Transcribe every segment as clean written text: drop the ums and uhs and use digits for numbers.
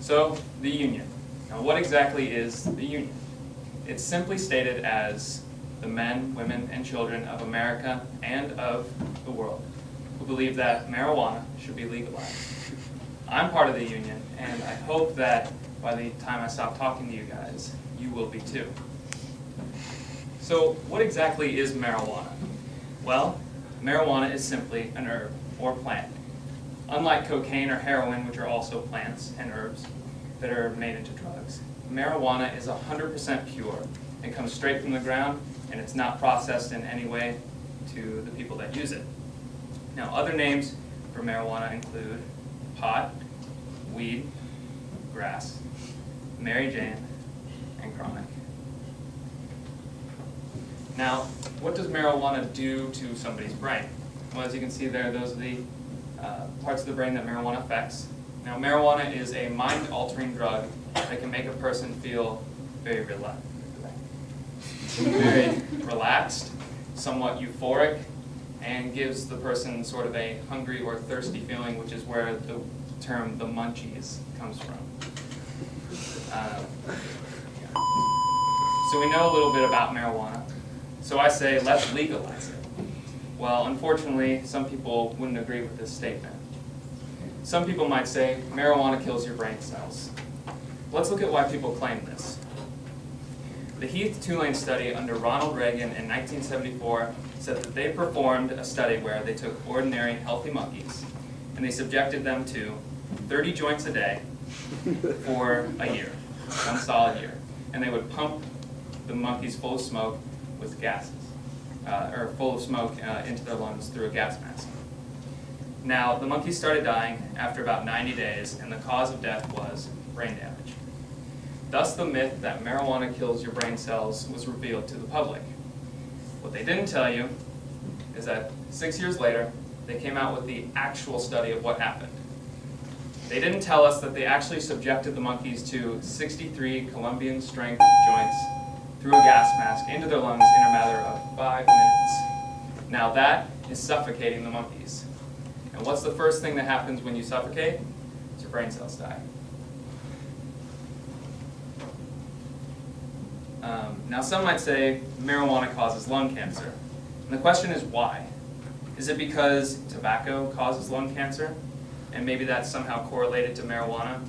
So, the union. Now, what exactly is the union? It's simply stated as the men, women, and children of America and of the world who believe that marijuana should be legalized. I'm part of the union, and I hope that by the time I stop talking to you guys, you will be too. So, what exactly is marijuana? Well, marijuana is simply an herb or plant. Unlike cocaine or heroin, which are also plants and herbs that are made into drugs, marijuana is 100% pure and comes straight from the ground, and it's not processed in any way to the people that use it. Now, other names for marijuana include pot, weed, grass, Mary Jane, and chronic. Now, what does marijuana do to somebody's brain? Well, as you can see there, those are the parts of the brain that marijuana affects. Now, marijuana is a mind-altering drug that can make a person feel very relaxed, somewhat euphoric, and gives the person sort of a hungry or thirsty feeling, which is where the term the munchies comes from. So we know a little bit about marijuana. So I say, let's legalize it. Well, unfortunately, some people wouldn't agree with this statement. Some people might say, marijuana kills your brain cells. Let's look at why people claim this. The Heath-Tulane study under Ronald Reagan in 1974 said that they performed a study where they took ordinary, healthy monkeys, and they subjected them to 30 joints a day for a year, 1 solid year. And they would pump the monkeys full of smoke with gases, or full of smoke into their lungs through a gas mask. Now, the monkeys started dying after about 90 days, and the cause of death was brain damage. Thus, the myth that marijuana kills your brain cells was revealed to the public. What they didn't tell you is that 6 years later, they came out with the actual study of what happened. They didn't tell us that they actually subjected the monkeys to 63 Colombian-strength joints through a gas mask into their lungs in a matter of 5 minutes. Now that is suffocating the monkeys. And what's the first thing that happens when you suffocate? Your brain cells die. Now some might say marijuana causes lung cancer. And the question is why? Is it because tobacco causes lung cancer? And maybe that's somehow correlated to marijuana?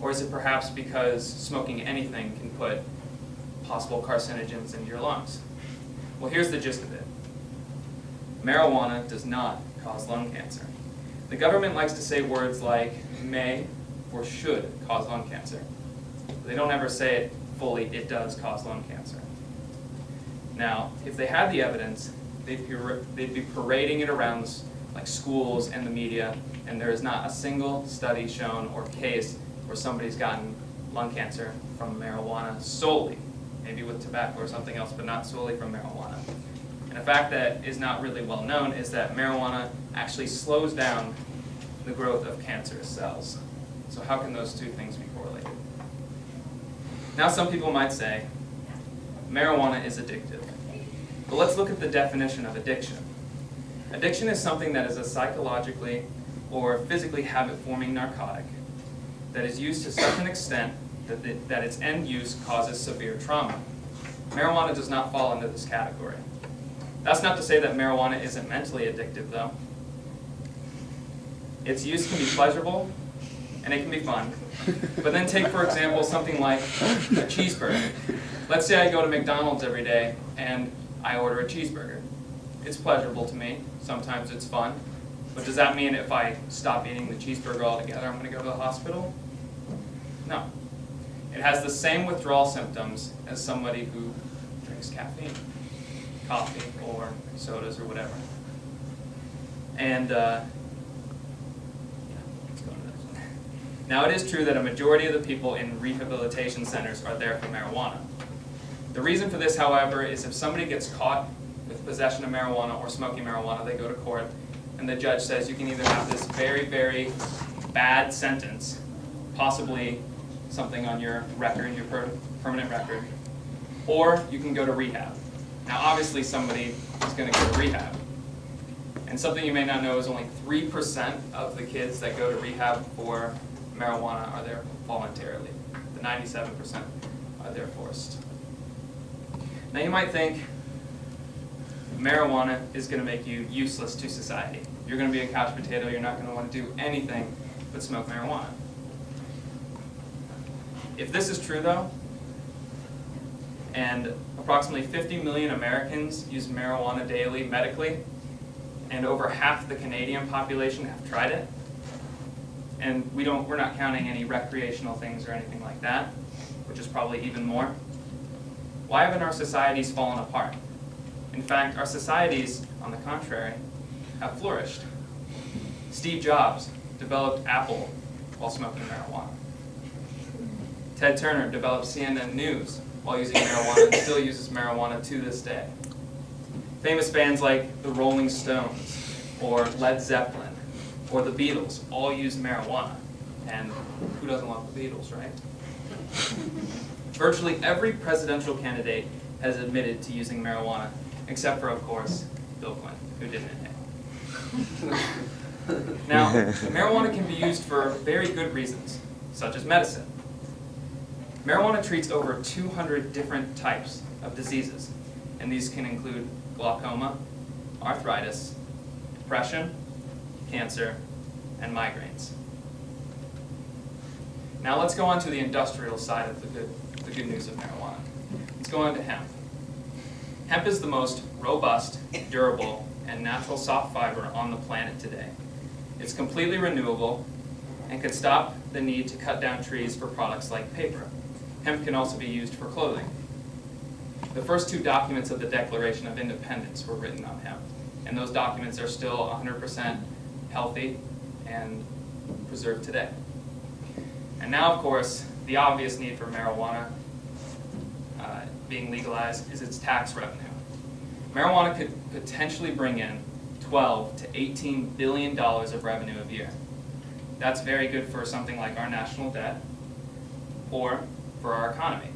Or is it perhaps because smoking anything can put possible carcinogens into your lungs? Well, here's the gist of it. Marijuana does not cause lung cancer. The government likes to say words like may or should cause lung cancer. They don't ever say it fully, it does cause lung cancer. Now, if they had the evidence, they'd be parading it around like schools and the media, and there is not a single study shown or case where somebody's gotten lung cancer from marijuana solely, maybe with tobacco or something else, but not solely from marijuana. And a fact that is not really well known is that marijuana actually slows down the growth of cancerous cells. So how can those two things be correlated? Now some people might say, marijuana is addictive. But let's look at the definition of addiction. Addiction is something that is a psychologically or physically habit-forming narcotic that is used to such an extent that its end use causes severe trauma. Marijuana does not fall into this category. That's not to say that marijuana isn't mentally addictive, though. Its use can be pleasurable, and it can be fun. But then take, for example, something like a cheeseburger. Let's say I go to McDonald's every day, and I order a cheeseburger. It's pleasurable to me. Sometimes it's fun. But does that mean if I stop eating the cheeseburger altogether, I'm going to go to the hospital? No. It has the same withdrawal symptoms as somebody who drinks caffeine, coffee, or sodas, or whatever. And let's go to this one. Now, it is true that a majority of the people in rehabilitation centers are there for marijuana. The reason for this, however, is if somebody gets caught with possession of marijuana or smoking marijuana, they go to court, and the judge says you can either have this very, very bad sentence, possibly something on your record, your permanent record, or you can go to rehab. Now, obviously, somebody is going to go to rehab. And something you may not know is only 3% of the kids that go to rehab for marijuana are there voluntarily. The 97% are there forced. Now you might think marijuana is going to make you useless to society. You're going to be a couch potato, you're not going to want to do anything but smoke marijuana. If this is true though, and approximately 50 million Americans use marijuana daily medically, and over half the Canadian population have tried it, and we're not counting any recreational things or anything like that, which is probably even more, why haven't our societies fallen apart? In fact, our societies, on the contrary, have flourished. Steve Jobs developed Apple while smoking marijuana. Ted Turner developed CNN News while using marijuana and still uses marijuana to this day. Famous bands like the Rolling Stones, or Led Zeppelin, or the Beatles all used marijuana. And who doesn't love the Beatles, right? Virtually every presidential candidate has admitted to using marijuana, except for, of course, Bill Clinton, who didn't inhale. Now, marijuana can be used for very good reasons, such as medicine. Marijuana treats over 200 different types of diseases, and these can include glaucoma, arthritis, depression, cancer, and migraines. Now let's go on to the industrial side of the good news of marijuana. Let's go on to hemp. Hemp is the most robust, durable, and natural soft fiber on the planet today. It's completely renewable and could stop the need to cut down trees for products like paper. Hemp can also be used for clothing. The first two documents of the Declaration of Independence were written on hemp, and those documents are still 100% healthy and preserved today. And now, of course, the obvious need for marijuana being legalized is its tax revenue. Marijuana could potentially bring in $12 to $18 billion of revenue a year. That's very good for something like our national debt or for our economy.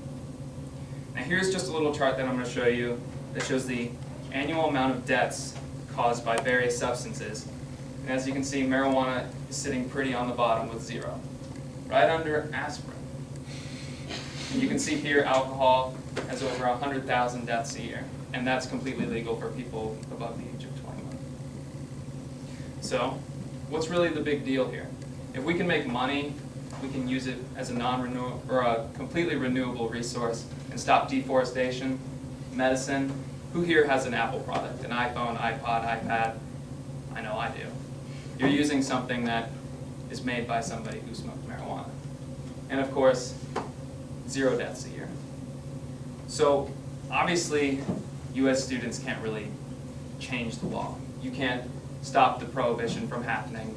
Now here's just a little chart that I'm going to show you that shows the annual amount of deaths caused by various substances. And as you can see, marijuana is sitting pretty on the bottom with 0, right under aspirin. And you can see here alcohol has over 100,000 deaths a year, and that's completely legal for people above the age of 21. So, what's really the big deal here? If we can make money, we can use it as a non-renewable or a completely renewable resource and stop deforestation, medicine. Who here has an Apple product? An iPhone, iPod, iPad? I know I do. You're using something that is made by somebody who smoked marijuana. And of course, 0 deaths a year. So obviously, US students can't really change the law. You can't stop the prohibition from happening.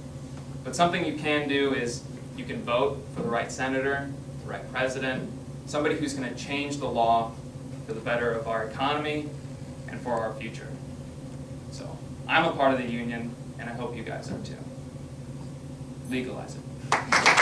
But something you can do is you can vote for the right senator, the right president, somebody who's going to change the law for the better of our economy and for our future. So I'm a part of the union, and I hope you guys are too. Legalize it.